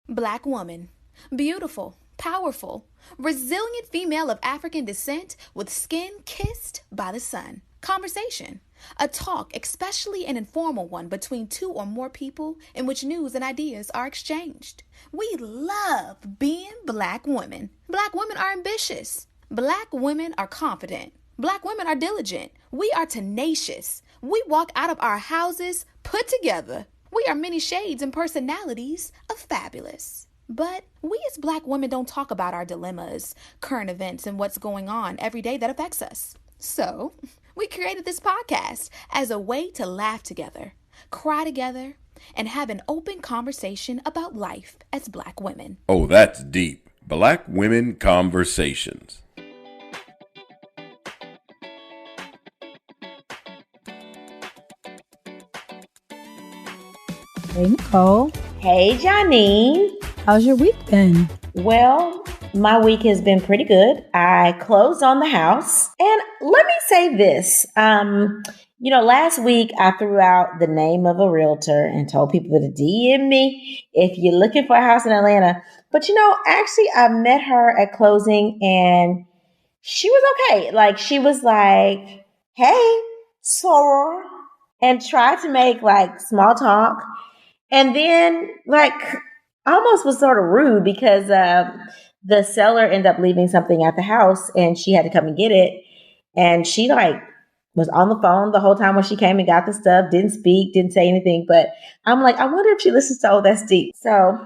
Black woman. Beautiful, powerful, resilient female of African descent with skin kissed by the sun. Conversation. A talk, especially an informal one between two or more people in which news and ideas are exchanged. We love being black women. Black women are ambitious. Black women are confident. Black women are diligent. We are tenacious. We walk out of our houses put together. We are many shades and personalities of fabulous. But we as black women don't talk about our dilemmas, current events, and what's going on every day that affects us. So, we created this podcast as a way to laugh together, cry together, and have an open conversation about life as black women. Oh, that's deep. Black Women Conversations. Hey, Nicole. Hey, Janine. How's your week been? Well, my week has been pretty good. I closed on the house. And let me say this. Last week I threw out the name of a realtor and told people to DM me if you're looking for a house in Atlanta. But, actually I met her at closing and she was okay. Like, she was like, hey, soror, and tried to make small talk. And then almost was sort of rude because the seller ended up leaving something at the house and she had to come and get it. And she was on the phone the whole time when she came and got the stuff, didn't speak, didn't say anything. But I'm like, I wonder if she listens to Oh, That's Deep. So,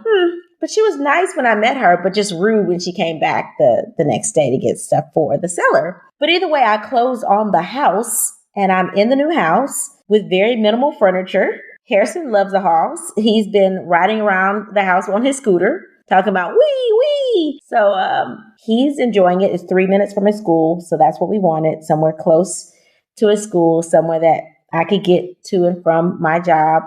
but she was nice when I met her, but just rude when she came back the next day to get stuff for the seller. But either way, I closed on the house and I'm in the new house with very minimal furniture. Harrison loves the house. He's been riding around the house on his scooter, talking about wee. So he's enjoying it. It's 3 minutes from his school. So that's what we wanted, somewhere close to his school, somewhere that I could get to and from my job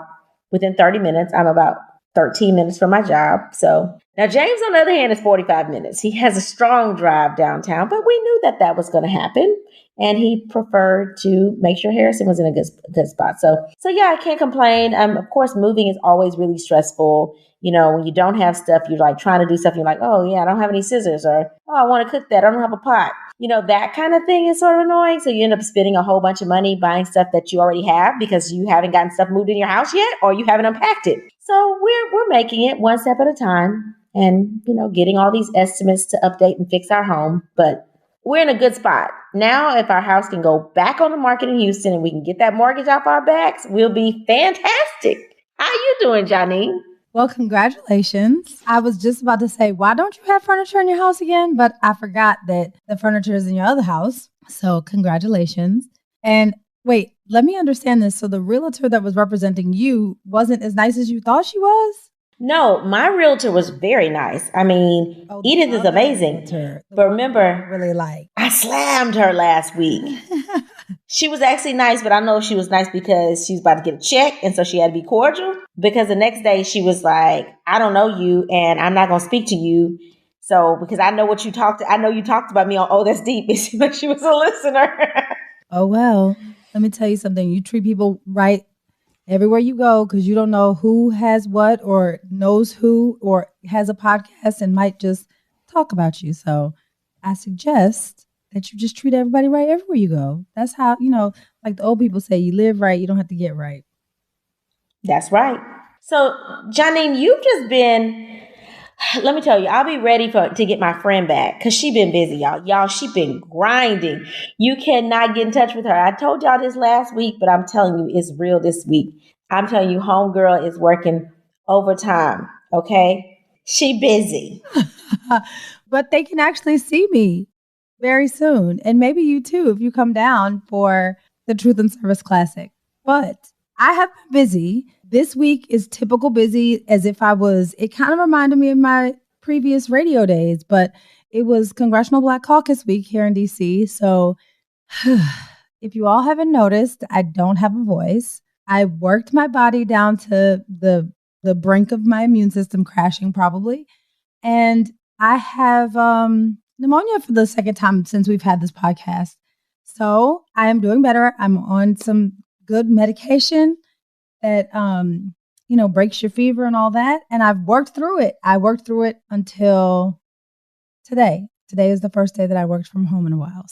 within 30 minutes. I'm about 13 minutes from my job. So now James, on the other hand, is 45 minutes. He has a strong drive downtown, but we knew that was going to happen. And he preferred to make sure Harrison was in a good spot. So yeah, I can't complain. Of course, moving is always really stressful. When you don't have stuff, you're trying to do stuff. You're like, oh yeah, I don't have any scissors, or oh, I want to cook that. I don't have a pot. That kind of thing is sort of annoying. So you end up spending a whole bunch of money buying stuff that you already have because you haven't gotten stuff moved in your house yet, or you haven't unpacked it. So we're making it one step at a time, and getting all these estimates to update and fix our home, but we're in a good spot. Now, if our house can go back on the market in Houston and we can get that mortgage off our backs, we'll be fantastic. How you doing, Janine? Well, congratulations. I was just about to say, why don't you have furniture in your house again? But I forgot that the furniture is in your other house. So congratulations. And wait, let me understand this. So the realtor that was representing you wasn't as nice as you thought she was? No, my realtor was very nice. I mean, Edith is amazing. But remember, really I slammed her last week. She was actually nice, but I know she was nice because she was about to get a check. And so she had to be cordial, because the next day she was like, I don't know you and I'm not going to speak to you. So because I know I know you talked about me on Oh, That's Deep. It seemed like she was a listener. Oh, well, let me tell you something. You treat people right everywhere you go, because you don't know who has what or knows who or has a podcast and might just talk about you. So I suggest that you just treat everybody right everywhere you go. That's how, like the old people say, you live right, you don't have to get right. That's right. So, Janine, you've just been, let me tell you, I'll be ready to get my friend back because she been busy, y'all. Y'all, she been grinding. You cannot get in touch with her. I told y'all this last week, but I'm telling you, it's real this week. I'm telling you, homegirl is working overtime, okay? She busy. But they can actually see me very soon. And maybe you too, if you come down for the Truth and Service Classic. But I have been busy. This week is typical busy, as if it kind of reminded me of my previous radio days, but it was Congressional Black Caucus week here in DC. So if you all haven't noticed, I don't have a voice. I worked my body down to the brink of my immune system crashing probably. And I have pneumonia for the second time since we've had this podcast. So I am doing better. I'm on some good medication that, breaks your fever and all that. And I've worked through it. I worked through it until today. Today is the first day that I worked from home in a while.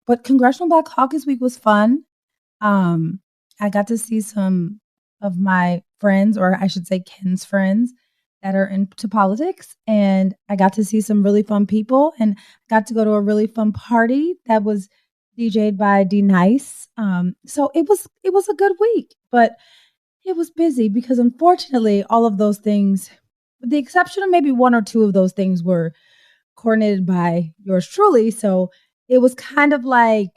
But Congressional Black Caucus Week was fun. I got to see some of my friends, or I should say Ken's friends, that are into politics. And I got to see some really fun people and got to go to a really fun party that was DJ'd by D Nice. So it was a good week, but it was busy because unfortunately all of those things, with the exception of maybe one or two of those things, were coordinated by yours truly. So it was kind of like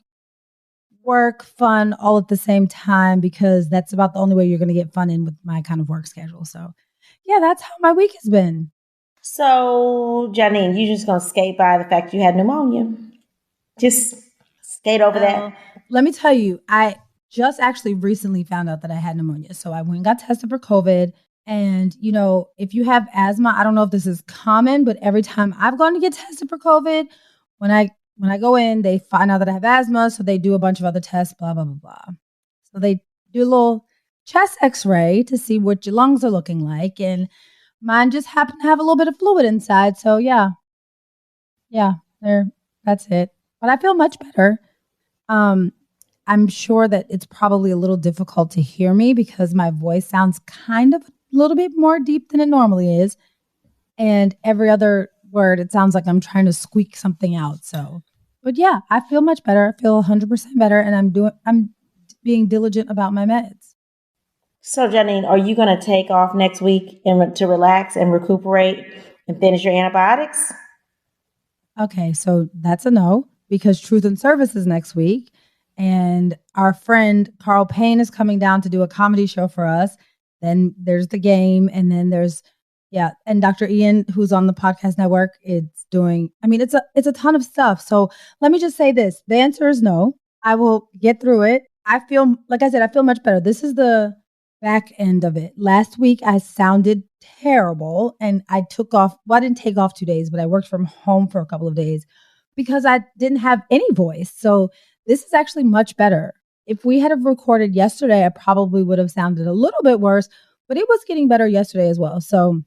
work, fun all at the same time, because that's about the only way you're going to get fun in with my kind of work schedule. So yeah, that's how my week has been. So, Janine, you just going to skate by the fact you had pneumonia? Just skate over that? Let me tell you, I just actually recently found out that I had pneumonia. So I went and got tested for COVID. And, if you have asthma, I don't know if this is common, but every time I've gone to get tested for COVID, when I go in, they find out that I have asthma. So they do a bunch of other tests, blah, blah, blah, blah. So they do a little chest x-ray to see what your lungs are looking like. And mine just happened to have a little bit of fluid inside. So yeah, that's it. But I feel much better. I'm sure that it's probably a little difficult to hear me because my voice sounds kind of a little bit more deep than it normally is. And every other word, it sounds like I'm trying to squeak something out. So, but yeah, I feel much better. I feel 100% better. And I'm being diligent about my meds. So, Janine, are you going to take off next week to relax and recuperate and finish your antibiotics? Okay, so that's a no, because Truth and Service is next week. And our friend Carl Payne is coming down to do a comedy show for us. Then there's the game. And then and Dr. Ian, who's on the podcast network, it's a ton of stuff. So let me just say this. The answer is no. I will get through it. I feel, like I said, I feel much better. This is the back end of it. Last week, I sounded terrible and I took off. Well, I didn't take off 2 days, but I worked from home for a couple of days because I didn't have any voice. So this is actually much better. If we had have recorded yesterday, I probably would have sounded a little bit worse, but it was getting better yesterday as well. So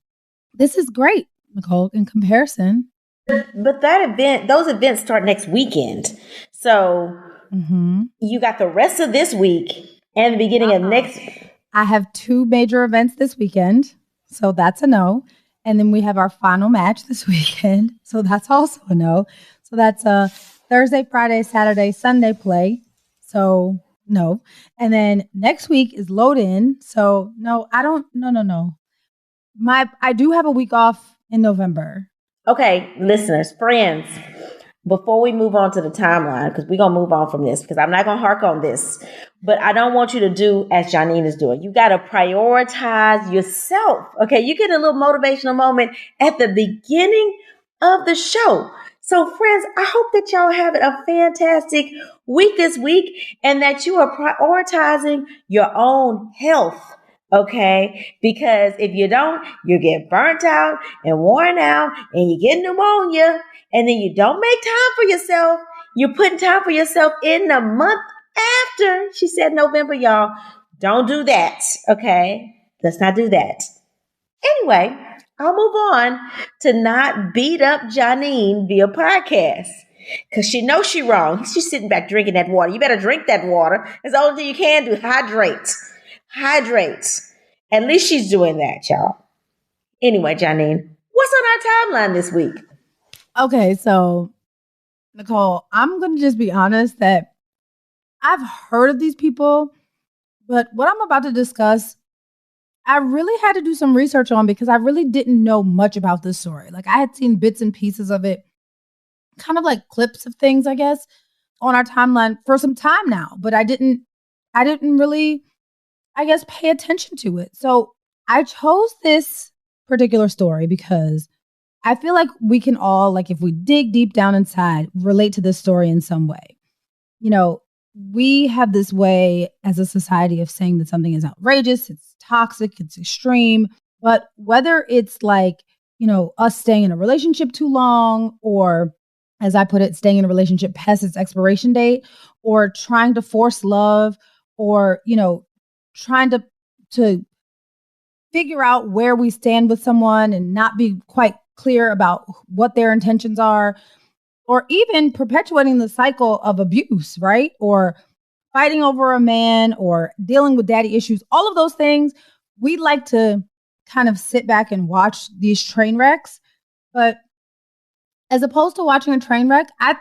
this is great, Nicole, in comparison. But those events start next weekend. So you got the rest of this week and the beginning of next. I have 2 major events this weekend. So that's a no. And then we have our final match this weekend. So that's also a no. So that's a Thursday, Friday, Saturday, Sunday play. So no. And then next week is load in. So no, I don't. No. I do have a week off in November. Okay, listeners, friends, before we move on to the timeline, because we're going to move on from this, because I'm not going to hark on this, but I don't want you to do as Janine is doing. You got to prioritize yourself. Okay, you get a little motivational moment at the beginning of the show. So friends, I hope that y'all having a fantastic week this week and that you are prioritizing your own health. Okay, because if you don't, you get burnt out and worn out and you get pneumonia and then you don't make time for yourself. You're putting time for yourself in the month after. She said November, y'all. Don't do that. Okay, let's not do that. Anyway, I'll move on to not beat up Janine via podcast. Because she knows she's wrong. She's sitting back drinking that water. You better drink that water. It's the only thing you can do. Hydrate. At least she's doing that, y'all. Anyway, Janine, what's on our timeline this week? Okay, so Nicole, I'm going to just be honest that I've heard of these people, but what I'm about to discuss, I really had to do some research on because I really didn't know much about this story. Like I had seen bits and pieces of it, kind of like clips of things, I guess, on our timeline for some time now, but I didn't really, I guess, pay attention to it. So I chose this particular story because I feel like we can all, like if we dig deep down inside, relate to this story in some way. We have this way as a society of saying that something is outrageous, it's toxic, it's extreme. But whether it's like, us staying in a relationship too long, or as I put it, staying in a relationship past its expiration date, or trying to force love, or, trying to figure out where we stand with someone and not be quite clear about what their intentions are, or even perpetuating the cycle of abuse, right? Or fighting over a man or dealing with daddy issues, all of those things, we like to kind of sit back and watch these train wrecks. But as opposed to watching a train wreck, I,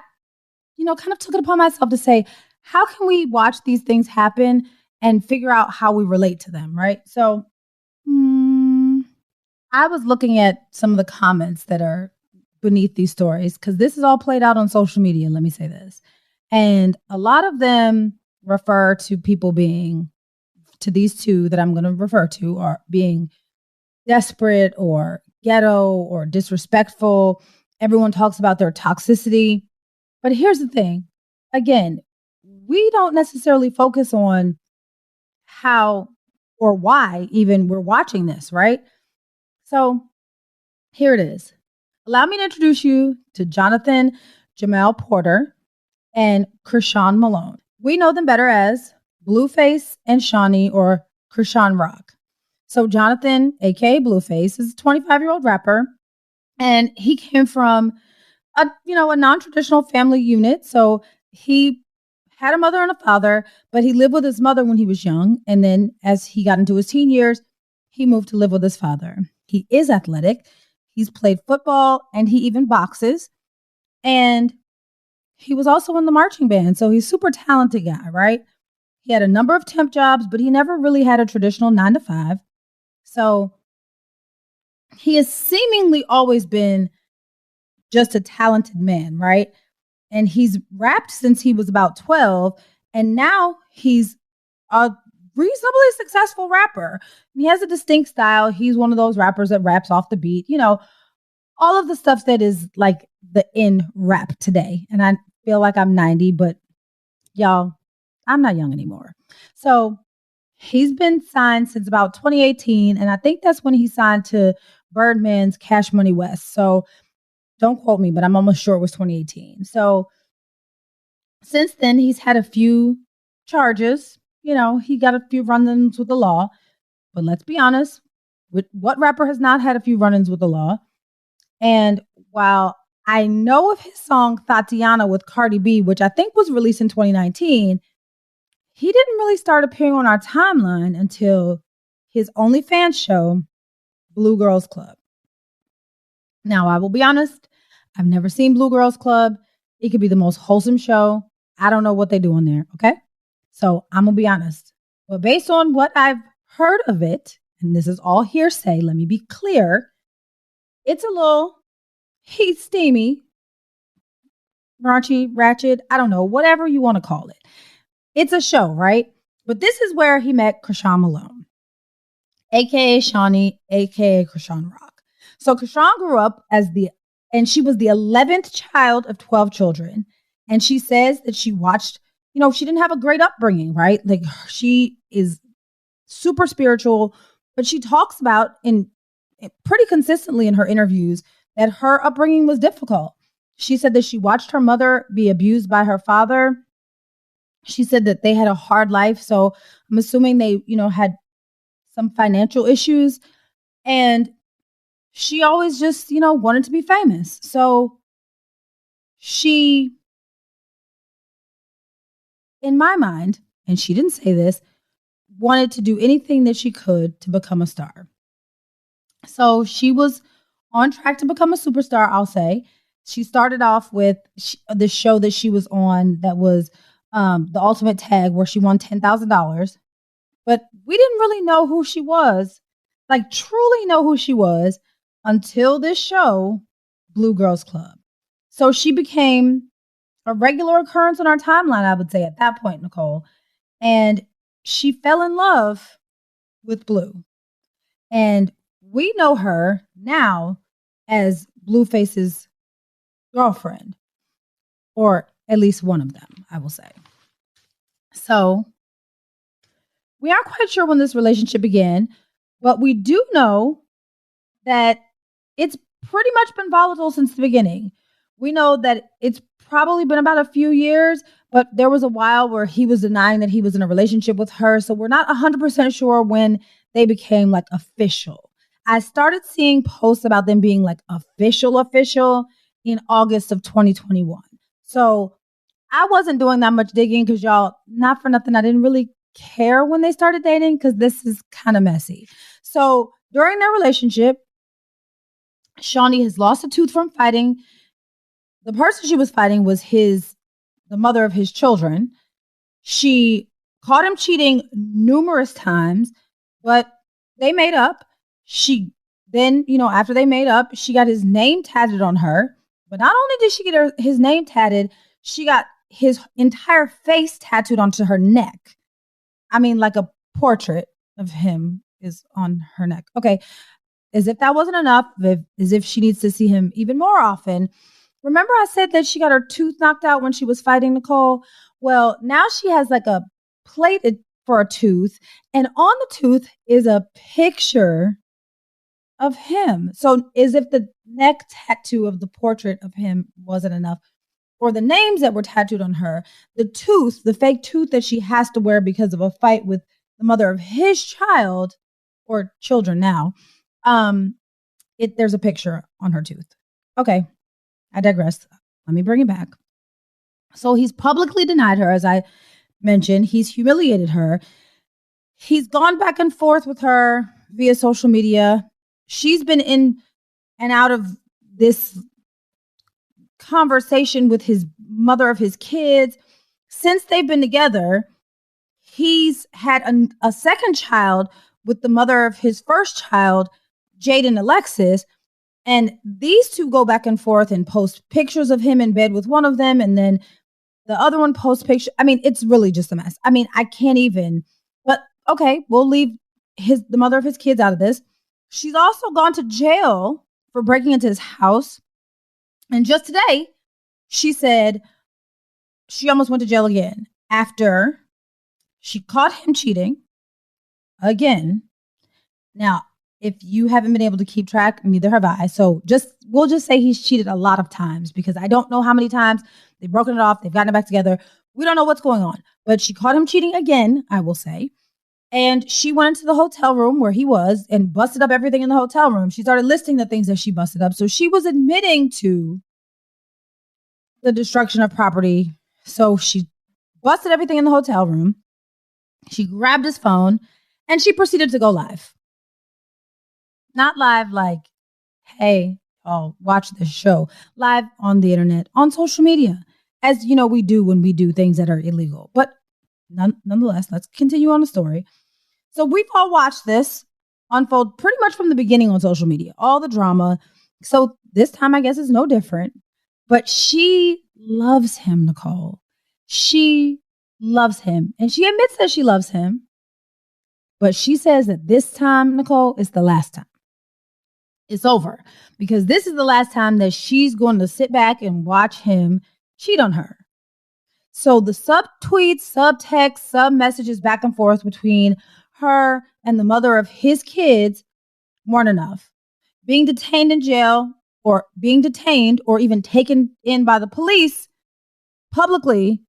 kind of took it upon myself to say, how can we watch these things happen and figure out how we relate to them, right? So I was looking at some of the comments that are beneath these stories, because this is all played out on social media, let me say this. And a lot of them refer to people being, to these two that I'm going to refer to, are being desperate or ghetto or disrespectful. Everyone talks about their toxicity. But here's the thing. Again, we don't necessarily focus on how or why even we're watching this, right? So here it is. Allow me to introduce you to Jonathan Jamal Porter and Chrisean Malone. We know them better as Blueface and Shawnee, or Chrisean Rock. So Jonathan, aka Blueface, is a 25-year-old rapper, and he came from a non-traditional family unit. So he had a mother and a father, but he lived with his mother when he was young, and then as he got into his teen years, he moved to live with his father. He is athletic. He's played football and he even boxes. And he was also in the marching band. So he's a super talented guy, right? He had a number of temp jobs, but he never really had a traditional 9-to-5. So he has seemingly always been just a talented man, right? And he's rapped since he was about 12. And now he's a reasonably successful rapper. He has a distinct style. He's one of those rappers that raps off the beat, all of the stuff that is like the in rap today. And I feel like I'm 90, but y'all, I'm not young anymore. So he's been signed since about 2018. And I think that's when he signed to Birdman's Cash Money West. So don't quote me, but I'm almost sure it was 2018. So since then, he's had a few charges. He got a few run-ins with the law. But let's be honest, what rapper has not had a few run-ins with the law? And while I know of his song Tatiana with Cardi B, which I think was released in 2019, he didn't really start appearing on our timeline until his OnlyFans show, Blue Girls Club. Now, I will be honest, I've never seen Blue Girls Club. It could be the most wholesome show. I don't know what they do on there, okay? So I'm going to be honest. But based on what I've heard of it, and this is all hearsay, let me be clear, it's a little heat steamy, raunchy, ratchet, I don't know, whatever you want to call it. It's a show, right? But this is where he met Chrisean Malone, a.k.a. Shawnee, a.k.a. Chrisean Rock. So Chrisean grew up and she was the 11th child of 12 children. And she says that she watched, she didn't have a great upbringing, right? Like, she is super spiritual, but she talks about pretty consistently in her interviews that her upbringing was difficult. She said that she watched her mother be abused by her father. She said that they had a hard life. So I'm assuming they, had some financial issues. And she always just, wanted to be famous. So she, in my mind, and she didn't say this, wanted to do anything that she could to become a star. So she was on track to become a superstar, I'll say. She started off with the show that she was on that was The Ultimate Tag, where she won $10,000. But we didn't really know who she was, like truly know who she was, until this show, Blue Girls Club. So she became a regular occurrence on our timeline, I would say, at that point, Nicole. And she fell in love with Blue. And we know her now as Blueface's girlfriend, or at least one of them, I will say. So we aren't quite sure when this relationship began, but we do know that it's pretty much been volatile since the beginning. We know that it's probably been about a few years, but there was a while where he was denying that he was in a relationship with her. So we're not 100% sure when they became like official. I started seeing posts about them being like official in August of 2021. So I wasn't doing that much digging because y'all, not for nothing, I didn't really care when they started dating because this is kind of messy. So during their relationship, Shawnee has lost a tooth from fighting. The person she was fighting was the mother of his children. She caught him cheating numerous times, but they made up. She then, after they made up, she got his name tatted on her. But not only did she get his name tatted, she got his entire face tattooed onto her neck. I mean, like a portrait of him is on her neck. Okay. As if that wasn't enough, as if she needs to see him even more often. Remember I said that she got her tooth knocked out when she was fighting Nicole? Well, now she has like a plate for a tooth, and on the tooth is a picture of him. So as if the neck tattoo of the portrait of him wasn't enough, or the names that were tattooed on her, the fake tooth that she has to wear because of a fight with the mother of his child, or children now, there's a picture on her tooth. Okay, I digress. Let me bring it back. So he's publicly denied her, as I mentioned. He's humiliated her. He's gone back and forth with her via social media. She's been in and out of this conversation with his mother of his kids. Since they've been together, he's had a second child with the mother of his first child, Jade and Alexis. And these two go back and forth and post pictures of him in bed with one of them. And then the other one posts pictures. I mean, it's really just a mess. I mean, I can't even, but okay, we'll leave the mother of his kids out of this. She's also gone to jail for breaking into his house. And just today, she said she almost went to jail again after she caught him cheating again. Now, if you haven't been able to keep track, neither have I. So we'll just say he's cheated a lot of times, because I don't know how many times they've broken it off. They've gotten it back together. We don't know what's going on, but she caught him cheating again, I will say. And she went into the hotel room where he was and busted up everything in the hotel room. She started listing the things that she busted up. So she was admitting to the destruction of property. So she busted everything in the hotel room. She grabbed his phone and she proceeded to go live. Not live like, hey, watch this show. Live on the internet, on social media, as we do when we do things that are illegal. But nonetheless, let's continue on the story. So we've all watched this unfold pretty much from the beginning on social media, all the drama. So this time, I guess, is no different. But she loves him, Nicole. She loves him. And she admits that she loves him. But she says that this time, Nicole, is the last time. It's over, because this is the last time that she's going to sit back and watch him cheat on her. So the sub-tweets, sub-texts, sub-messages back and forth between her and the mother of his kids weren't enough. Being detained in jail, or being detained or even taken in by the police publicly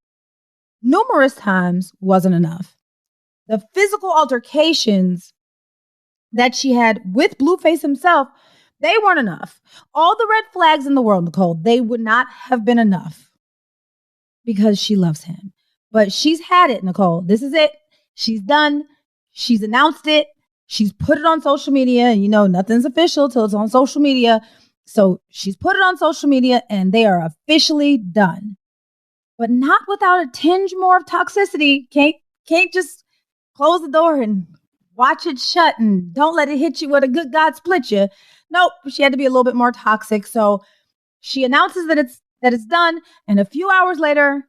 numerous times wasn't enough. The physical altercations that she had with Blueface himself, they weren't enough. All the red flags in the world, Nicole, they would not have been enough, because she loves him. But she's had it, Nicole. This is it. She's done. She's announced it. She's put it on social media. And nothing's official till it's on social media. So she's put it on social media and they are officially done. But not without a tinge more of toxicity. Can't just close the door and watch it shut and don't let it hit you where the good God split you. Nope, she had to be a little bit more toxic. So she announces that it's done, and a few hours later,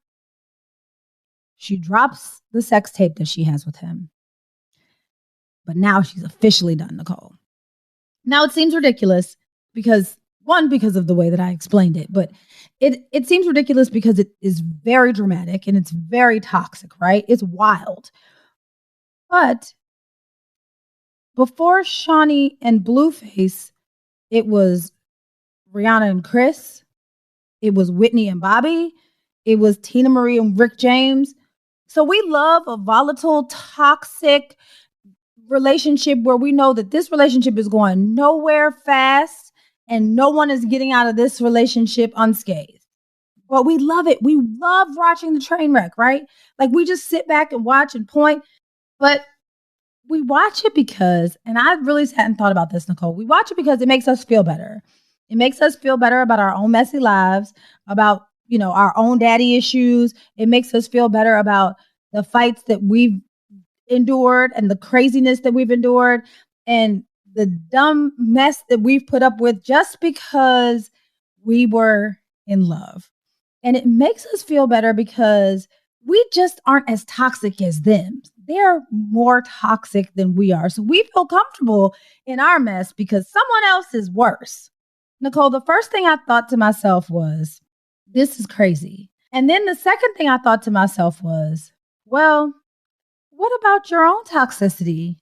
she drops the sex tape that she has with him. But now she's officially done, Nicole. Now it seems ridiculous because of the way that I explained it, but it seems ridiculous because it is very dramatic and it's very toxic, right? It's wild. But before Shawnee and Blueface, it was Rihanna and Chris. It was Whitney and Bobby. It was Tina Marie and Rick James. So we love a volatile, toxic, relationship where we know that this relationship is going nowhere fast and no one is getting out of this relationship unscathed. But we love it. We love watching the train wreck, right? Like we just sit back and watch and point. But we watch it because, and I really hadn't thought about this, Nicole. We watch it because it makes us feel better. It makes us feel better about our own messy lives, about, our own daddy issues. It makes us feel better about the fights that we've endured and the craziness that we've endured and the dumb mess that we've put up with just because we were in love. And it makes us feel better because we just aren't as toxic as them. They're more toxic than we are. So we feel comfortable in our mess because someone else is worse. Nicole, the first thing I thought to myself was, this is crazy. And then the second thing I thought to myself was, well, what about your own toxicity?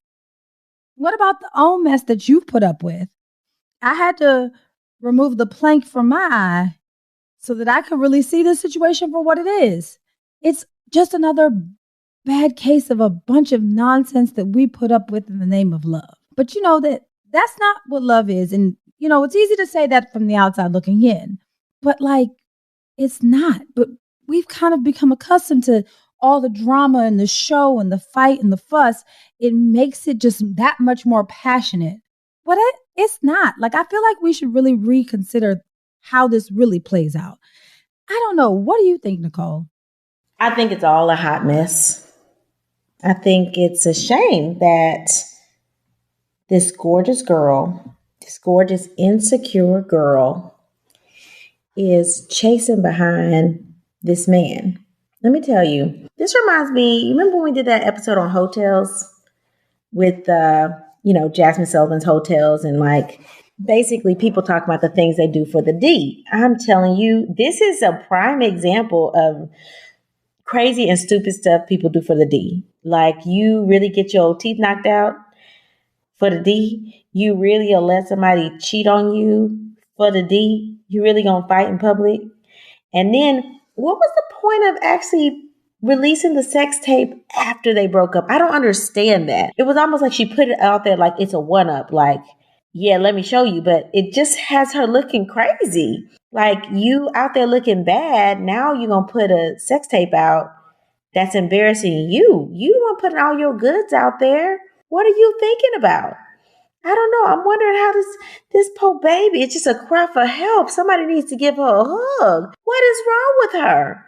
What about the own mess that you've put up with? I had to remove the plank from my eye so that I could really see the situation for what it is. It's just another bad case of a bunch of nonsense that we put up with in the name of love. But that's not what love is. And, it's easy to say that from the outside looking in, but it's not. But we've kind of become accustomed to all the drama and the show and the fight and the fuss. It makes it just that much more passionate. But it's not. I feel like we should really reconsider how this really plays out. I don't know. What do you think, Nicole? I think it's all a hot mess. I think it's a shame that this gorgeous girl, this gorgeous insecure girl, is chasing behind this man. Let me tell you, this reminds me, you remember when we did that episode on hotels with, Jasmine Sullivan's hotels and basically people talk about the things they do for the D. I'm telling you, this is a prime example of crazy and stupid stuff people do for the D. You really get your teeth knocked out for the D. You really let somebody cheat on you for the D. You really gonna fight in public. And then what was the point of actually releasing the sex tape after they broke up? I don't understand that. It was almost like she put it out there like it's a one-up, yeah, let me show you. But it just has her looking crazy. You out there looking bad. Now you're going to put a sex tape out that's embarrassing you. You don't want putting all your goods out there. What are you thinking about? I don't know. I'm wondering how this poor baby, it's just a cry for help. Somebody needs to give her a hug. What is wrong with her?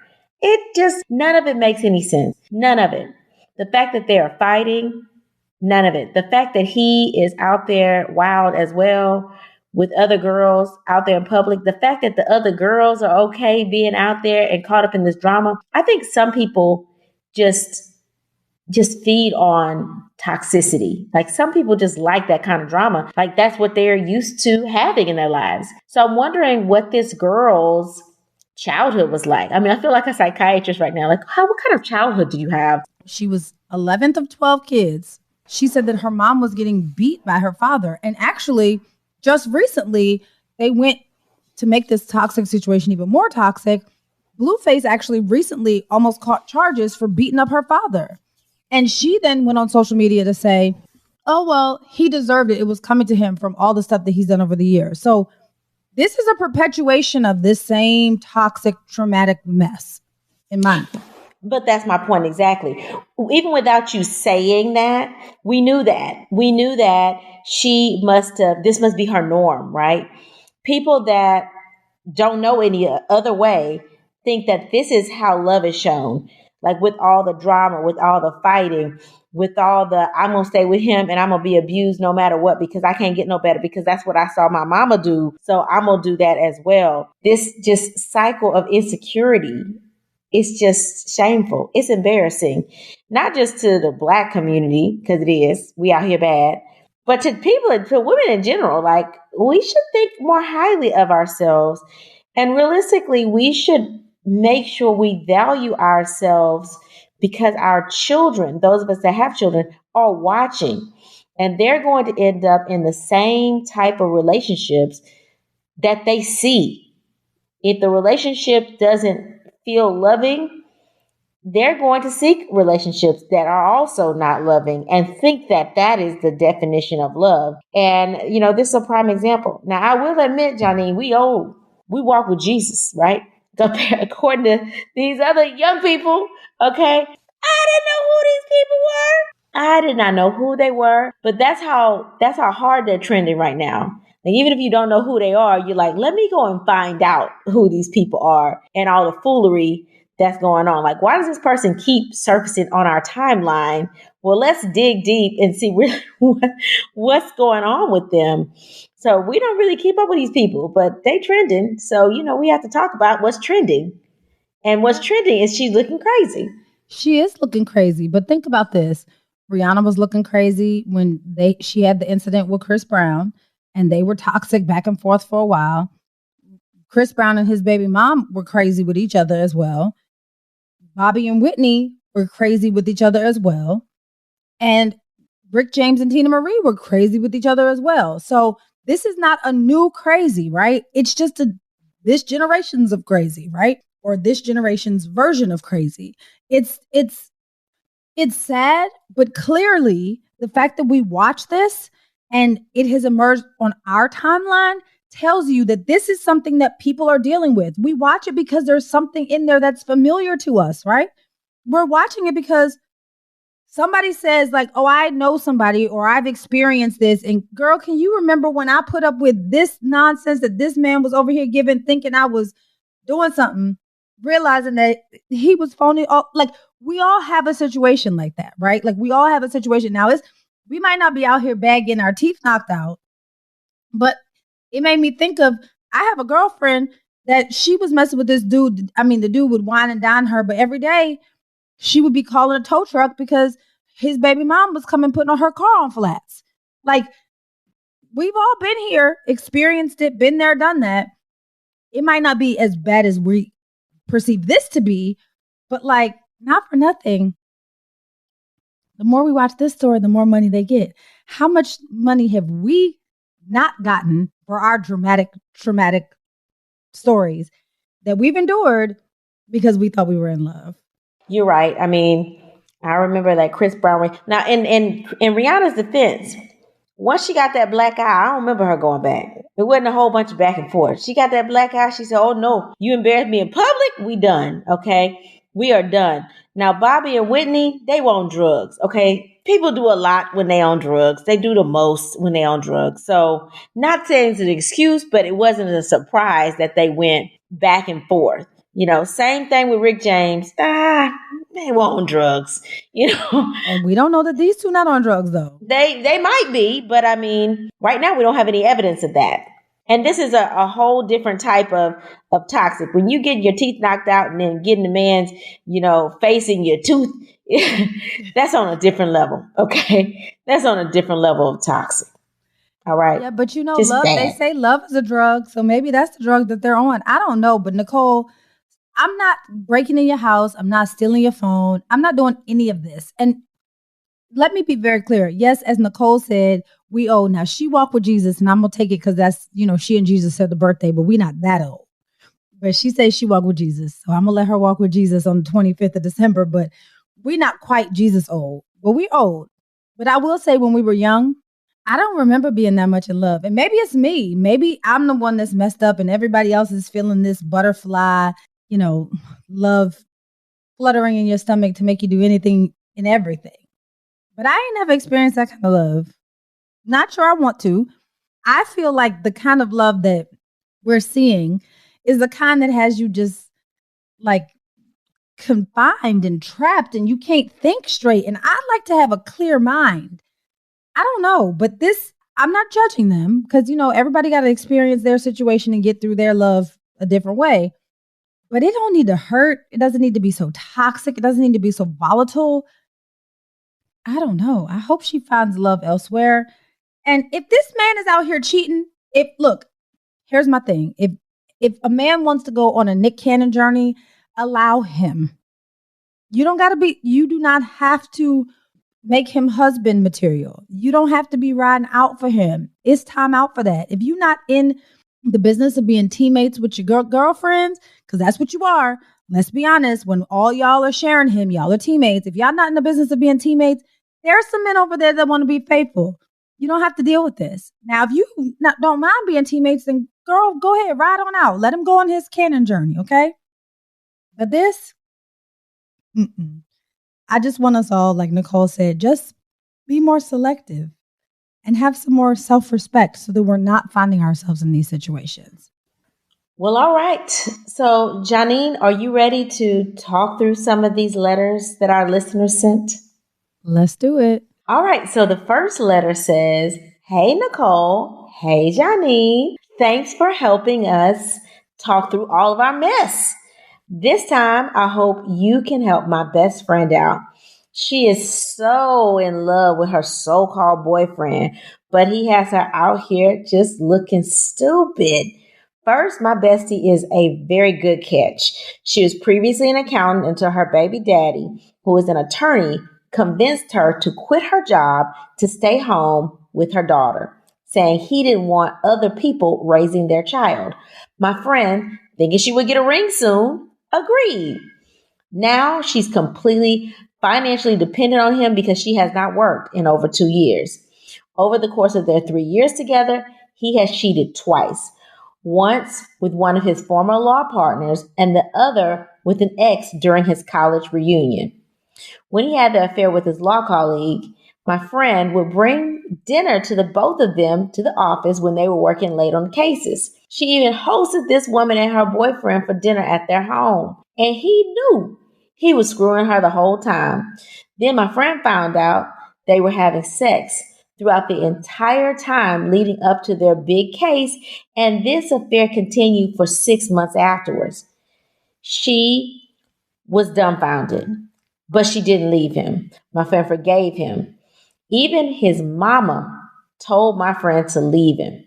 None of it makes any sense. None of it. The fact that they are fighting, none of it. The fact that he is out there wild as well with other girls out there in public. The fact that the other girls are okay being out there and caught up in this drama. I think some people just feed on toxicity. Some people just like that kind of drama. That's what they're used to having in their lives. So I'm wondering what this girl's childhood was like. I mean, I feel like a psychiatrist right now. What kind of childhood did you have? She was 11th of 12 kids. She said that her mom was getting beat by her father. And actually, just recently, they went to make this toxic situation even more toxic. Blueface actually recently almost caught charges for beating up her father. And she then went on social media to say, oh, well, he deserved it. It was coming to him from all the stuff that he's done over the years. So this is a perpetuation of this same toxic, traumatic mess, in my opinion. But that's my point exactly. Even without you saying that, we knew that. We knew that this must be her norm, right? People that don't know any other way think that this is how love is shown. With all the drama, with all the fighting, with all the, I'm going to stay with him and I'm going to be abused no matter what because I can't get no better because that's what I saw my mama do. So I'm going to do that as well. This just cycle of insecurity, it's just shameful. It's embarrassing, not just to the Black community, because it is, we out here bad, but to people, to women in general. We should think more highly of ourselves. And realistically, we should make sure we value ourselves because our children, those of us that have children, are watching. And they're going to end up in the same type of relationships that they see. If the relationship doesn't feel loving, they're going to seek relationships that are also not loving and think that that is the definition of love. And, this is a prime example. Now, I will admit, Janine, we old. We walk with Jesus, right? According to these other young people, okay? I didn't know who these people were. I did not know who they were, but that's how hard they're trending right now. Like, even if you don't know who they are, you're like, let me go and find out who these people are and all the foolery that's going on. Like, why does this person keep surfacing on our timeline? Well, let's dig deep and see really what's going on with them. So we don't really keep up with these people, but they trending. So, we have to talk about what's trending. And what's trending is she's looking crazy. She is looking crazy, but think about this. Rihanna was looking crazy when she had the incident with Chris Brown, and they were toxic back and forth for a while. Chris Brown and his baby mom were crazy with each other as well. Bobby and Whitney were crazy with each other as well. And Rick James and Tina Marie were crazy with each other as well. So this is not a new crazy, right? It's just this generation's of crazy, right? Or this generation's version of crazy. It's sad, but clearly the fact that we watch this and it has emerged on our timeline tells you that this is something that people are dealing with. We watch it because there's something in there that's familiar to us, right? We're watching it because somebody says like, oh, I know somebody or I've experienced this. And girl, can you remember when I put up with this nonsense that this man was over here giving, thinking I was doing something, realizing that he was phony? Like, we all have a situation like that, right? Like, we all have a situation. Now, we might not be out here bad getting our teeth knocked out, but it made me think of, I have a girlfriend that she was messing with this dude. I mean, the dude would wine and dine her, but every day she would be calling a tow truck because his baby mom was coming putting on her car on flats. Like, we've all been here, experienced it, been there, done that. It might not be as bad as we perceive this to be, but like, not for nothing. The more we watch this story, the more money they get. How much money have we not gotten for our dramatic, traumatic stories that we've endured because we thought we were in love? You're right. I mean, I remember that Chris Brown. Now, in Rihanna's defense, once she got that black eye, I don't remember her going back. It wasn't a whole bunch of back and forth. She got that black eye. She said, oh, no, you embarrassed me in public. We done. Okay. We are done. Now, Bobby and Whitney, they were on drugs. Okay. People do a lot when they on drugs. They do the most when they on drugs. So not saying it's an excuse, but it wasn't a surprise that they went back and forth. Same thing with Rick James. They were on drugs, And we don't know that these two not on drugs, though. They might be, but I mean, right now we don't have any evidence of that. And this is a whole different type of toxic. When you get your teeth knocked out and then getting the man's, face in your tooth, that's on a different level, okay? That's on a different level of toxic. All right. Yeah, but love, they say love is a drug, so maybe that's the drug that they're on. I don't know, but Nicole, I'm not breaking in your house. I'm not stealing your phone. I'm not doing any of this. And let me be very clear. Yes, as Nicole said, we old. Now, she walked with Jesus, and I'm going to take it because that's, she and Jesus said the birthday, but we're not that old. But she says she walked with Jesus. So I'm going to let her walk with Jesus on the 25th of December. But we're not quite Jesus old, but we old. But I will say when we were young, I don't remember being that much in love. And maybe it's me. Maybe I'm the one that's messed up and everybody else is feeling this butterfly, love fluttering in your stomach to make you do anything and everything. But I ain't never experienced that kind of love. Not sure I want to. I feel like the kind of love that we're seeing is the kind that has you just like confined and trapped and you can't think straight. And I'd like to have a clear mind. I don't know, but I'm not judging them because, everybody got to experience their situation and get through their love a different way. But it don't need to hurt. It doesn't need to be so toxic. It doesn't need to be so volatile. I don't know. I hope she finds love elsewhere. And if this man is out here cheating, here's my thing. If a man wants to go on a Nick Cannon journey, allow him. You do not have to make him husband material. You don't have to be riding out for him. It's time out for that. If you're not in the business of being teammates with your girlfriends, because that's what you are, let's be honest, when all y'all are sharing him, y'all are teammates. If y'all not in the business of being teammates, there are some men over there that want to be faithful. You don't have to deal with this. Now, if you don't mind being teammates, then girl, go ahead, ride on out. Let him go on his canon journey, okay? But this, I just want us all, like Nicole said, just be more selective and have some more self-respect so that we're not finding ourselves in these situations. Well, all right. So, Janine, are you ready to talk through some of these letters that our listeners sent? Let's do it. All right. So the first letter says, "Hey, Nicole. Hey, Janine. Thanks for helping us talk through all of our mess. This time, I hope you can help my best friend out. She is so in love with her so-called boyfriend, but he has her out here just looking stupid. First, my bestie is a very good catch. She was previously an accountant until her baby daddy, who is an attorney, convinced her to quit her job to stay home with her daughter, saying he didn't want other people raising their child. My friend, thinking she would get a ring soon, agreed. Now she's completely financially dependent on him because she has not worked in over 2 years. Over the course of their 3 years together, he has cheated twice. Once with one of his former law partners and the other with an ex during his college reunion. When he had the affair with his law colleague, my friend would bring dinner to the both of them to the office when they were working late on cases. She even hosted this woman and her boyfriend for dinner at their home. And he knew he was screwing her the whole time. Then my friend found out they were having sex throughout the entire time leading up to their big case, and this affair continued for 6 months afterwards. She was dumbfounded, but she didn't leave him. My friend forgave him. Even his mama told my friend to leave him.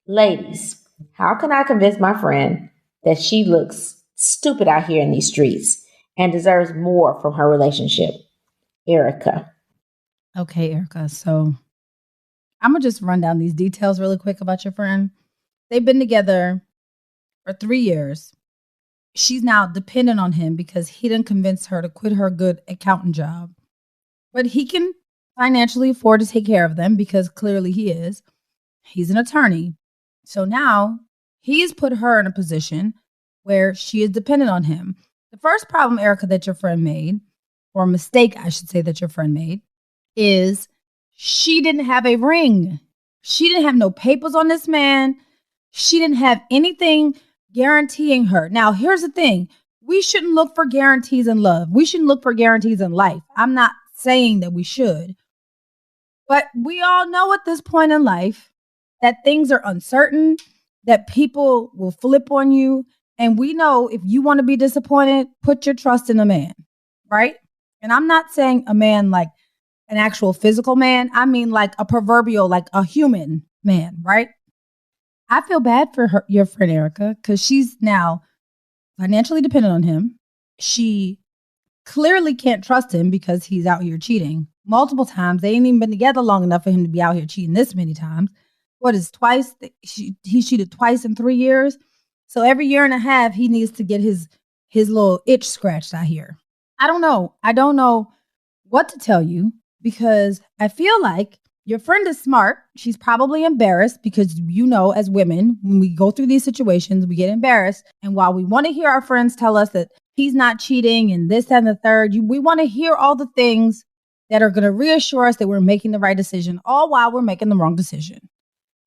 Ladies, how can I convince my friend that she looks stupid out here in these streets and deserves more from her relationship? Erica. Okay, Erica. So I'm going to just run down these details really quick about your friend. They've been together for 3 years. She's now dependent on him because he didn't convince her to quit her good accountant job. But he can financially afford to take care of them because clearly he is. He's an attorney. So now he's put her in a position where she is dependent on him. The first problem, Erica, that your friend made, or mistake, I should say, that your friend made, is she didn't have a ring. She didn't have no papers on this man. She didn't have anything guaranteeing her. Now, here's the thing. We shouldn't look for guarantees in love. We shouldn't look for guarantees in life. I'm not saying that we should. But we all know at this point in life that things are uncertain, that people will flip on you. And we know if you want to be disappointed, put your trust in a man, right? And I'm not saying a man like an actual physical man. I mean like a proverbial, like a human man, right? I feel bad for her, your friend Erica, because she's now financially dependent on him. She clearly can't trust him because he's out here cheating multiple times. They ain't even been together long enough for him to be out here cheating this many times. What is twice? He cheated twice in 3 years. So every year and a half, he needs to get his little itch scratched out here. I don't know. I don't know what to tell you because I feel like your friend is smart. She's probably embarrassed because, you know, as women, when we go through these situations, we get embarrassed. And while we want to hear our friends tell us that he's not cheating and this and the third, we want to hear all the things that are going to reassure us that we're making the right decision, all while we're making the wrong decision.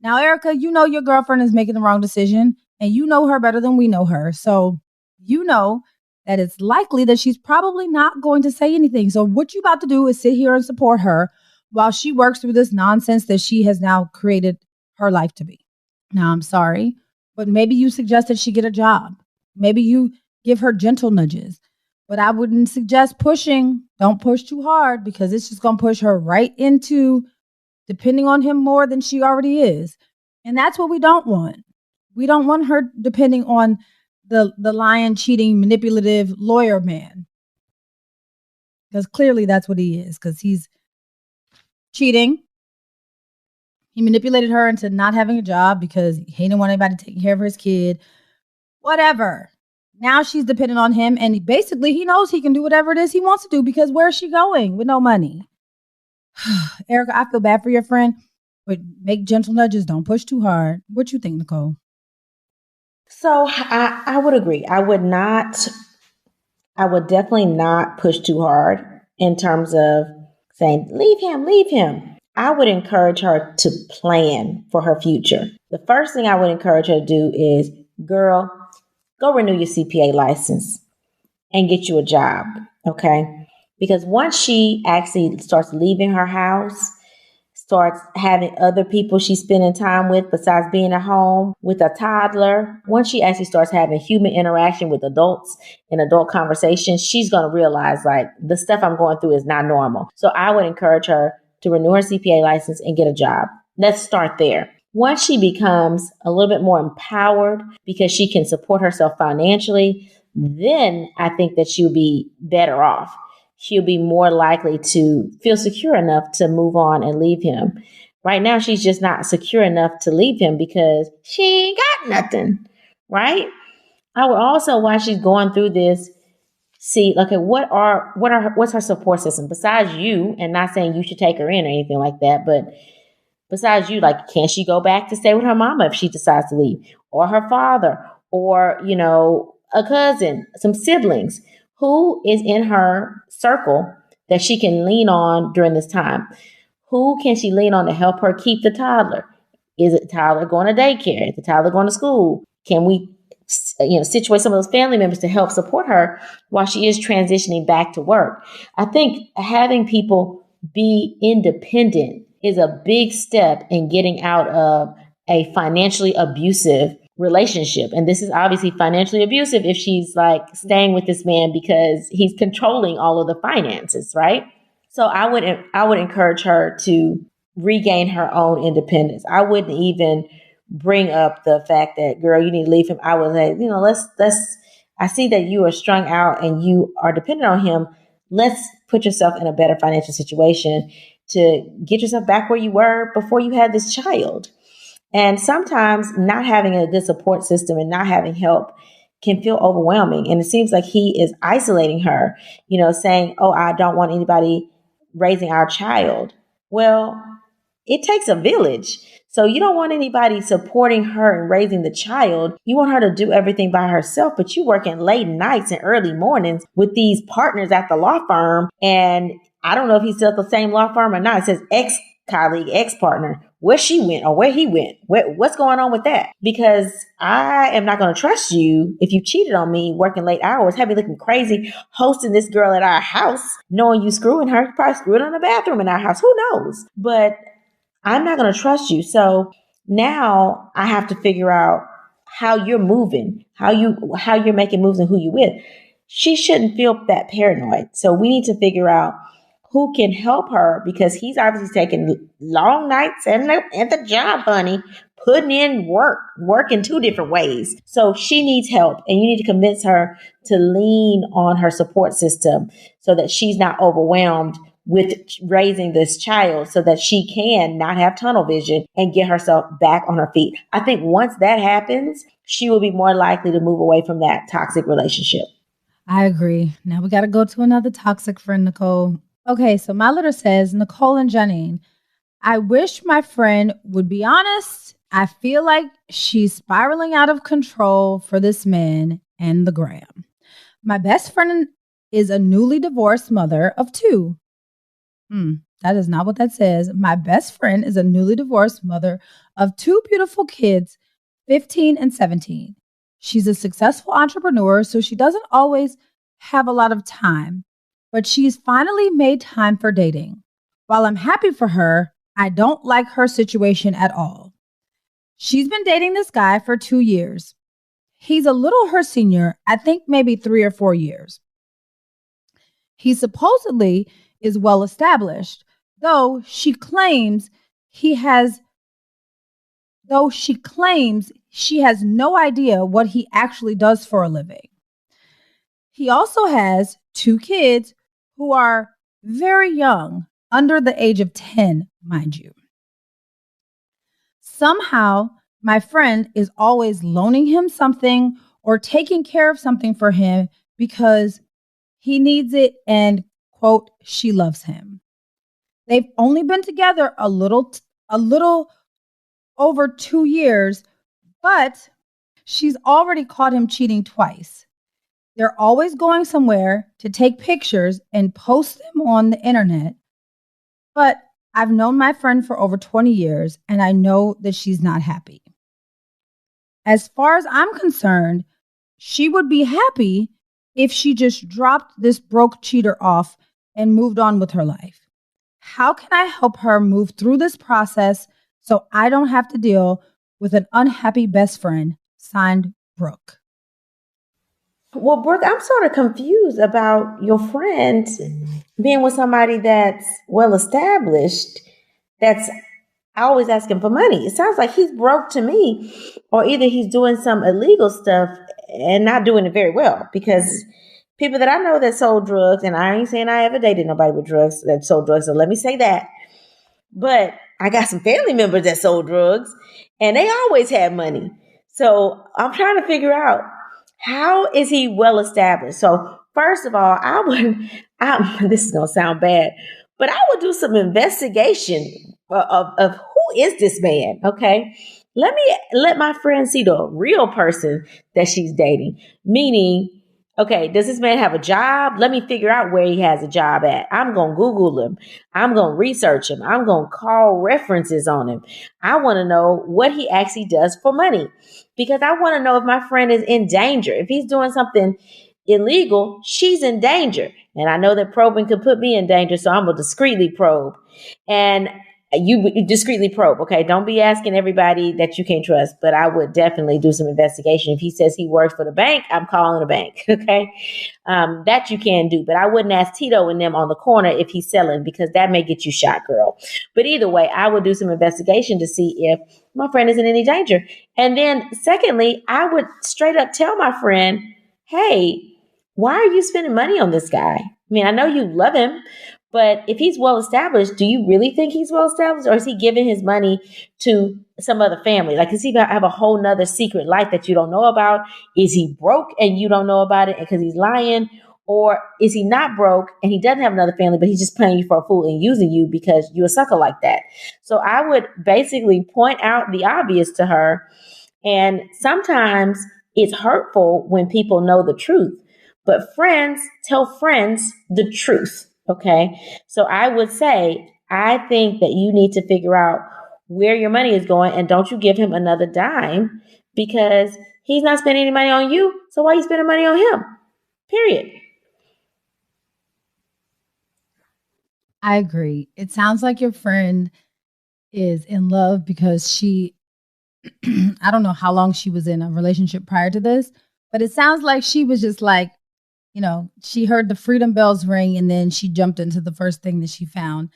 Now, Erica, you know your girlfriend is making the wrong decision and you know her better than we know her. So you know that it's likely that she's probably not going to say anything. So what you about to do is sit here and support her while she works through this nonsense that she has now created her life to be. Now, I'm sorry, but maybe you suggest that she get a job. Maybe you give her gentle nudges. But I wouldn't suggest pushing. Don't push too hard because it's just going to push her right into depending on him more than she already is. And that's what we don't want. We don't want her depending on the lying, cheating, manipulative lawyer man. Because clearly that's what he is. Because he's cheating. He manipulated her into not having a job because he didn't want anybody taking care of his kid. Whatever. Now she's dependent on him, and basically he knows he can do whatever it is he wants to do because where's she going with no money? Erica, I feel bad for your friend, but make gentle nudges. Don't push too hard. What you think, Nicole? So I would agree. I would definitely not push too hard in terms of saying, leave him, leave him. I would encourage her to plan for her future. The first thing I would encourage her to do is, girl, go renew your CPA license and get you a job. Okay. Because once she actually starts leaving her house, starts having other people she's spending time with besides being at home with a toddler, once she actually starts having human interaction with adults in adult conversations, she's going to realize like the stuff I'm going through is not normal. So I would encourage her to renew her CPA license and get a job. Let's start there. Once she becomes a little bit more empowered because she can support herself financially, then I think that she'll be better off. She'll be more likely to feel secure enough to move on and leave him. Right now, she's just not secure enough to leave him because she ain't got nothing, right? I would also, while she's going through this, see, okay, what's her support system besides you? And not saying you should take her in or anything like that, but besides you, like, can she go back to stay with her mama if she decides to leave, or her father, or a cousin, some siblings? Who is in her circle that she can lean on during this time? Who can she lean on to help her keep the toddler? Is it toddler going to daycare? Is the toddler going to school? Can we, situate some of those family members to help support her while she is transitioning back to work? I think having people be independent is a big step in getting out of a financially abusive relationship. And this is obviously financially abusive if she's like staying with this man because he's controlling all of the finances, right? So I would encourage her to regain her own independence. I wouldn't even bring up the fact that, girl, you need to leave him. I would say, let's I see that you are strung out and you are dependent on him. Let's put yourself in a better financial situation to get yourself back where you were before you had this child. And sometimes not having a good support system and not having help can feel overwhelming. And it seems like he is isolating her, saying, oh, I don't want anybody raising our child. Well, it takes a village. So you don't want anybody supporting her and raising the child. You want her to do everything by herself, but you working late nights and early mornings with these partners at the law firm. And I don't know if he's still at the same law firm or not. It says ex-colleague, ex-partner. Where she went or where he went. What's going on with that? Because I am not going to trust you if you cheated on me working late hours, have me looking crazy, hosting this girl at our house, knowing you screwing her. You probably screwed her in the bathroom in our house. Who knows? But I'm not going to trust you. So now I have to figure out how you're moving, how you're making moves and who you're with. She shouldn't feel that paranoid. So we need to figure out who can help her because he's obviously taking long nights at the job, honey, putting in work in two different ways. So she needs help and you need to convince her to lean on her support system so that she's not overwhelmed with raising this child so that she can not have tunnel vision and get herself back on her feet. I think once that happens, she will be more likely to move away from that toxic relationship. I agree. Now we got to go to another toxic friend, Nicole. Okay, so my letter says, Nicole and Janine, I wish my friend would be honest. I feel like she's spiraling out of control for this man and the gram. My best friend is a newly divorced mother of two. That is not what that says. My best friend is a newly divorced mother of two beautiful kids, 15 and 17. She's a successful entrepreneur, so she doesn't always have a lot of time. But she's finally made time for dating. While I'm happy for her, I don't like her situation at all. She's been dating this guy for 2 years. He's a little her senior, I think maybe 3 or 4 years. He supposedly is well established, though she claims she has no idea what he actually does for a living. He also has 2 kids who are very young, under the age of 10, mind you. Somehow, my friend is always loaning him something or taking care of something for him because he needs it and, quote, she loves him. They've only been together a little over 2 years, but she's already caught him cheating twice. They're always going somewhere to take pictures and post them on the internet. But I've known my friend for over 20 years, and I know that she's not happy. As far as I'm concerned, she would be happy if she just dropped this broke cheater off and moved on with her life. How can I help her move through this process so I don't have to deal with an unhappy best friend? Signed, Brooke. Well, Brooke, I'm sort of confused about your friend being with somebody that's well established, that's always asking for money. It sounds like he's broke to me, or either he's doing some illegal stuff and not doing it very well, because people that I know that sold drugs, and I ain't saying I ever dated nobody with drugs that sold drugs, so let me say that. But I got some family members that sold drugs and they always had money. So I'm trying to figure out, how is he well established? So first of all, this is going to sound bad, but I would do some investigation of who is this man? Okay. Let my friend see the real person that she's dating. Meaning, okay, does this man have a job? Let me figure out where he has a job at. I'm going to Google him. I'm going to research him. I'm going to call references on him. I want to know what he actually does for money, because I want to know if my friend is in danger. If he's doing something illegal, she's in danger. And I know that probing could put me in danger, so I'm going to discreetly probe. And you discreetly probe, okay? Don't be asking everybody that you can't trust, but I would definitely do some investigation. If he says he works for the bank, I'm calling the bank, okay? That you can do, but I wouldn't ask Tito and them on the corner if he's selling, because that may get you shot, girl. But either way, I would do some investigation to see if my friend is in any danger. And then secondly, I would straight up tell my friend, hey, why are you spending money on this guy? I mean, I know you love him, but if he's well established, do you really think he's well established, or is he giving his money to some other family? Like, does he have a whole nother secret life that you don't know about? Is he broke and you don't know about it because he's lying? Or is he not broke and he doesn't have another family, but he's just playing you for a fool and using you because you're a sucker like that? So I would basically point out the obvious to her. And sometimes it's hurtful when people know the truth, but friends tell friends the truth. Okay. So I would say, I think that you need to figure out where your money is going, and don't you give him another dime, because he's not spending any money on you. So why are you spending money on him? Period. I agree. It sounds like your friend is in love because she, I don't know how long she was in a relationship prior to this, but it sounds like she was just like, she heard the freedom bells ring and then she jumped into the first thing that she found.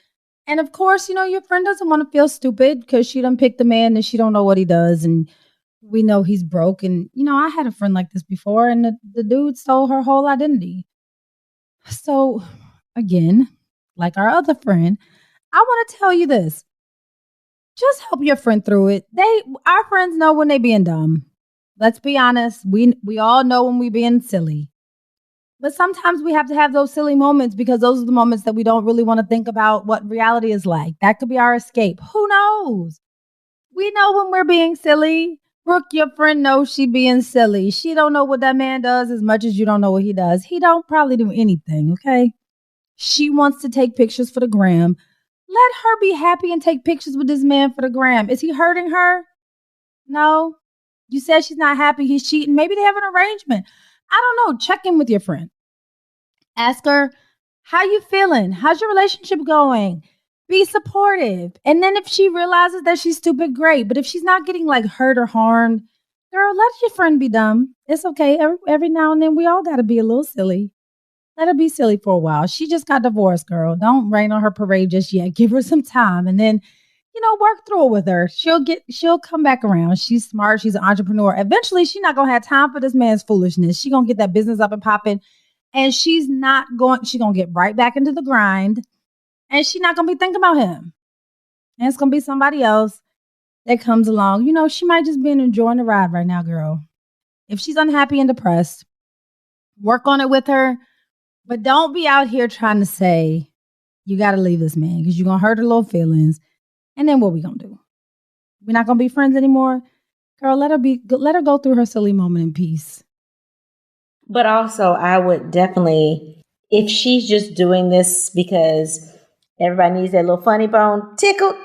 And of course, your friend doesn't want to feel stupid because she done picked the man and she don't know what he does. And we know he's broke. And, I had a friend like this before, and the dude stole her whole identity. So again, like our other friend, I want to tell you this. Just help your friend through it. Our friends know when they being dumb. Let's be honest. We all know when we being silly. But sometimes we have to have those silly moments, because those are the moments that we don't really want to think about what reality is like. That could be our escape. Who knows? We know when we're being silly. Brooke, your friend, knows she being silly. She don't know what that man does as much as you don't know what he does. He don't probably do anything, okay? She wants to take pictures for the gram. Let her be happy and take pictures with this man for the gram. Is he hurting her? No. You said she's not happy. He's cheating. Maybe they have an arrangement. I don't know. Check in with your friend. Ask her, how you feeling? How's your relationship going? Be supportive. And then if she realizes that she's stupid, great. But if she's not getting hurt or harmed, girl, let your friend be dumb. It's okay. Every now and then we all got to be a little silly. Let her be silly for a while. She just got divorced, girl. Don't rain on her parade just yet. Give her some time. And then, work through it with her. She'll come back around. She's smart. She's an entrepreneur. Eventually, she's not going to have time for this man's foolishness. She's going to get that business up and popping. And she's going to get right back into the grind. And she's not going to be thinking about him. And it's going to be somebody else that comes along. She might just be enjoying the ride right now, girl. If she's unhappy and depressed, work on it with her. But don't be out here trying to say, you got to leave this man because you're going to hurt her little feelings. And then what we going to do? We're not going to be friends anymore? Girl, let her go through her silly moment in peace. But also, I would definitely, if she's just doing this because everybody needs that little funny bone tickled,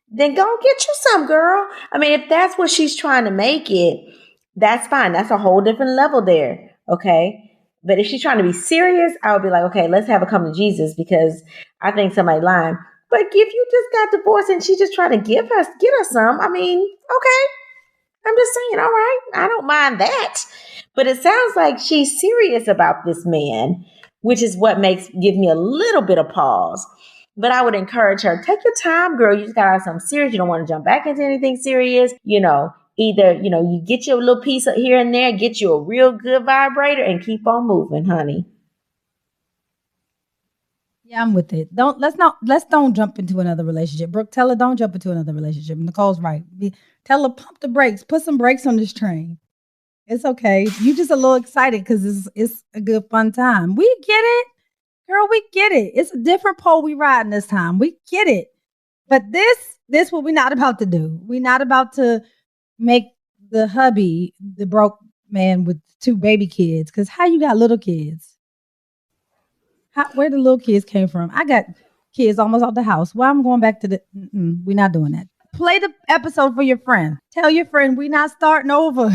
then go get you some, girl. I mean, if that's what she's trying to make it, that's fine. That's a whole different level there. Okay. But if she's trying to be serious, I would be like, okay, let's have her come to Jesus because I think somebody lying. But if you just got divorced and she just trying to get her some, I mean, okay. I'm just saying, all right, I don't mind that. But it sounds like she's serious about this man, which is what give me a little bit of pause. But I would encourage her, take your time, girl. You just got to have something serious. You don't want to jump back into anything serious. Either, you get you a little piece of here and there, get you a real good vibrator and keep on moving, honey. Yeah, I'm with it. Let's don't jump into another relationship. Brooke, tell her don't jump into another relationship. Nicole's right. Tell her pump the brakes, put some brakes on this train. It's okay. You just a little excited because it's a good fun time. We get it, girl. We get it. It's a different pole we riding this time. We get it. But this what we're not about to do. We're not about to make the hubby the broke man with 2 baby kids. Because how you got little kids? Where the little kids came from? I got kids almost out the house. Why I'm going back to we're not doing that. Play the episode for your friend. Tell your friend we're not starting over.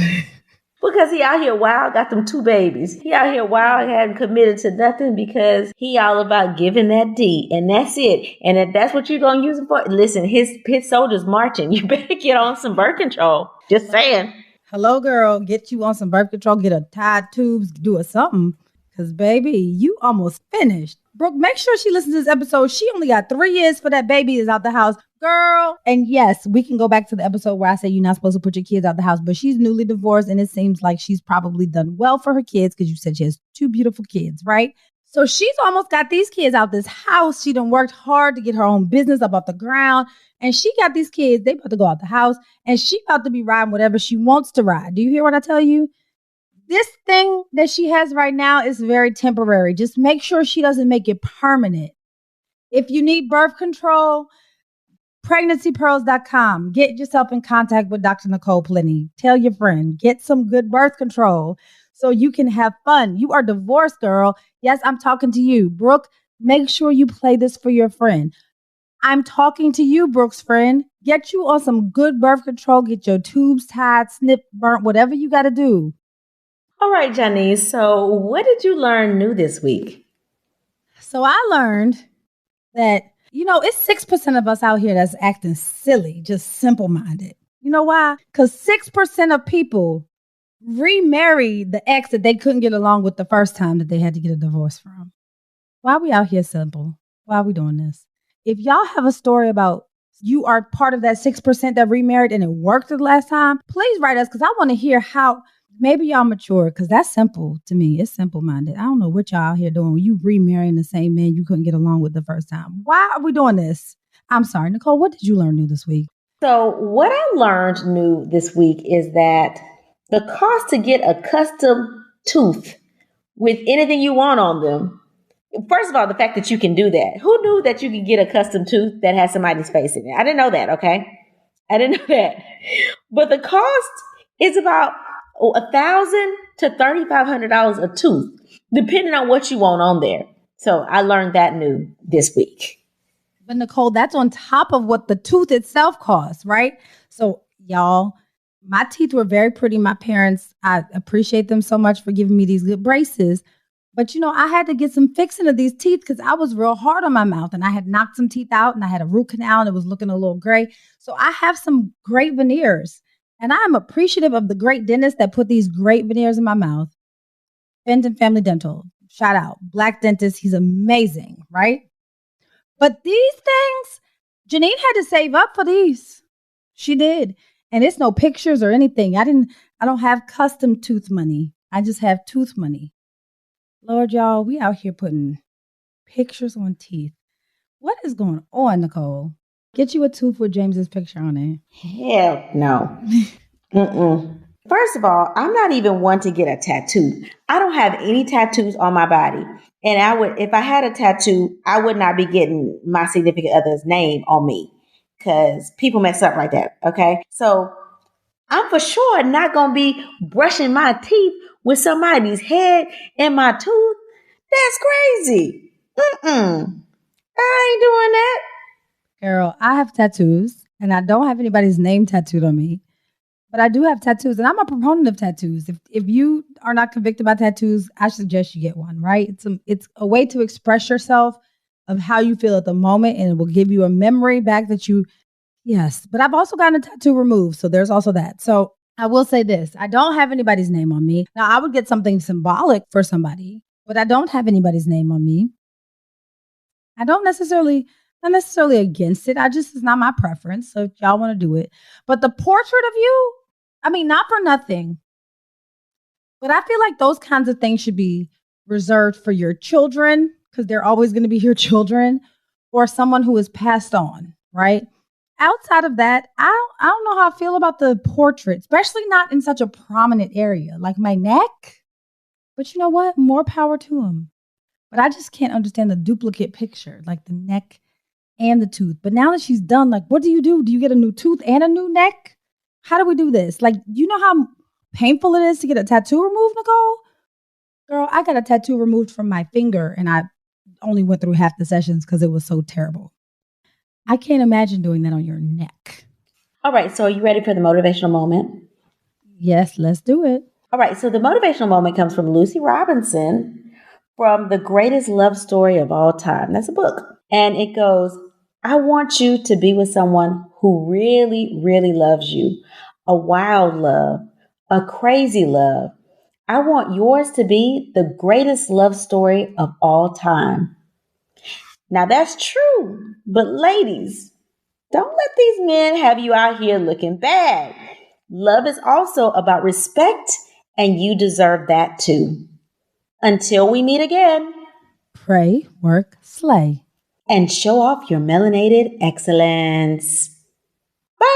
Because he out here wild, got them 2 babies. He out here wild, hadn't committed to nothing because he all about giving that D. And that's it. And if that's what you're going to use him for, listen, his soldiers marching. You better get on some birth control. Just saying. Hello, girl. Get you on some birth control. Get a Tide tubes. Do a something. Because, baby, you almost finished. Brooke, make sure she listens to this episode. She only got 3 years for that baby is out the house. Girl. And yes, we can go back to the episode where I say you're not supposed to put your kids out the house. But she's newly divorced, and it seems like she's probably done well for her kids because you said she has 2 beautiful kids, right? So she's almost got these kids out this house. She done worked hard to get her own business up off the ground. And she got these kids. They about to go out the house. And she about to be riding whatever she wants to ride. Do you hear what I tell you? This thing that she has right now is very temporary. Just make sure she doesn't make it permanent. If you need birth control, pregnancypearls.com. Get yourself in contact with Dr. Nicole Plenty. Tell your friend, get some good birth control so you can have fun. You are divorced, girl. Yes, I'm talking to you. Brooke, make sure you play this for your friend. I'm talking to you, Brooke's friend. Get you on some good birth control. Get your tubes tied, snipped, burnt, whatever you got to do. All right, Janice. So what did you learn new this week? So I learned that, it's 6% of us out here that's acting silly, just simple-minded. You know why? Because 6% of people remarried the ex that they couldn't get along with the first time that they had to get a divorce from. Why are we out here simple? Why are we doing this? If y'all have a story about you are part of that 6% that remarried and it worked the last time, please write us because I want to hear how. Maybe y'all mature because that's simple to me. It's simple-minded. I don't know what y'all out here doing. You remarrying the same man you couldn't get along with the first time. Why are we doing this? I'm sorry, Nicole, what did you learn new this week? So what I learned new this week is that the cost to get a custom tooth with anything you want on them. First of all, the fact that you can do that. Who knew that you could get a custom tooth that has somebody's face in it? I didn't know that, okay? I didn't know that. But the cost is about $1,000 to $3,500 a tooth, depending on what you want on there. So I learned that new this week. But Nicole, that's on top of what the tooth itself costs, right? So y'all, my teeth were very pretty. My parents, I appreciate them so much for giving me these good braces. But I had to get some fixing of these teeth because I was real hard on my mouth and I had knocked some teeth out and I had a root canal and it was looking a little gray. So I have some great veneers. And I am appreciative of the great dentist that put these great veneers in my mouth. Fenton Family Dental. Shout out. Black dentist. He's amazing, right? But these things, Janine had to save up for these. She did. And it's no pictures or anything. I don't have custom tooth money. I just have tooth money. Lord, y'all, we out here putting pictures on teeth. What is going on, Nicole? Get you a tooth with James's picture on it. Hell no. First of all, I'm not even one to get a tattoo. I don't have any tattoos on my body. And if I had a tattoo, I would not be getting my significant other's name on me because people mess up like that. Okay. So I'm for sure not going to be brushing my teeth with somebody's head in my tooth. That's crazy. I ain't doing that. Girl, I have tattoos and I don't have anybody's name tattooed on me. But I do have tattoos, and I'm a proponent of tattoos. If you are not convicted by tattoos, I suggest you get one, right? It's a way to express yourself of how you feel at the moment, and it will give you a memory back that you, yes. But I've also gotten a tattoo removed, so there's also that. So I will say this. I don't have anybody's name on me. Now, I would get something symbolic for somebody, but I don't have anybody's name on me. I don't not necessarily against it. It's not my preference. So if y'all want to do it. But the portrait of you, I mean, not for nothing, but I feel like those kinds of things should be reserved for your children because they're always going to be your children or someone who is passed on, right? Outside of that, I don't know how I feel about the portrait, especially not in such a prominent area like my neck. But you know what? More power to them. But I just can't understand the duplicate picture, like the neck and the tooth. But now that she's done, like, what do you do? Do you get a new tooth and a new neck? How do we do this? Like, you know how painful it is to get a tattoo removed, Nicole? Girl, I got a tattoo removed from my finger and I only went through half the sessions because it was so terrible. I can't imagine doing that on your neck. All right. So are you ready for the motivational moment? Yes, let's do it. All right. So the motivational moment comes from Lucy Robinson from The Greatest Love Story of All Time. That's a book. And it goes, I want you to be with someone who really, really loves you. A wild love, a crazy love. I want yours to be the greatest love story of all time. Now that's true, but ladies, don't let these men have you out here looking bad. Love is also about respect, and you deserve that too. Until we meet again. Pray, work, slay. And show off your melanated excellence. Bye!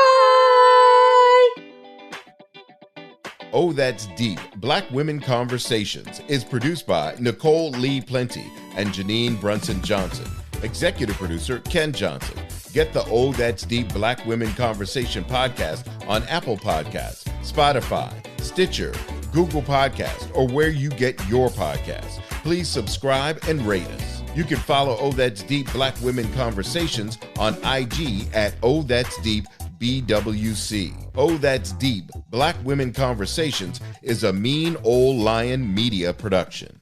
Oh, That's Deep, Black Women Conversations is produced by Nicole Lee Plenty and Janine Brunson Johnson. Executive producer, Ken Johnson. Get the Oh, That's Deep Black Women Conversation podcast on Apple Podcasts, Spotify, Stitcher, Google Podcasts, or where you get your podcasts. Please subscribe and rate us. You can follow Oh, That's Deep Black Women Conversations on IG at Oh, That's Deep BWC. Oh, That's Deep Black Women Conversations is a Mean Old Lion Media production.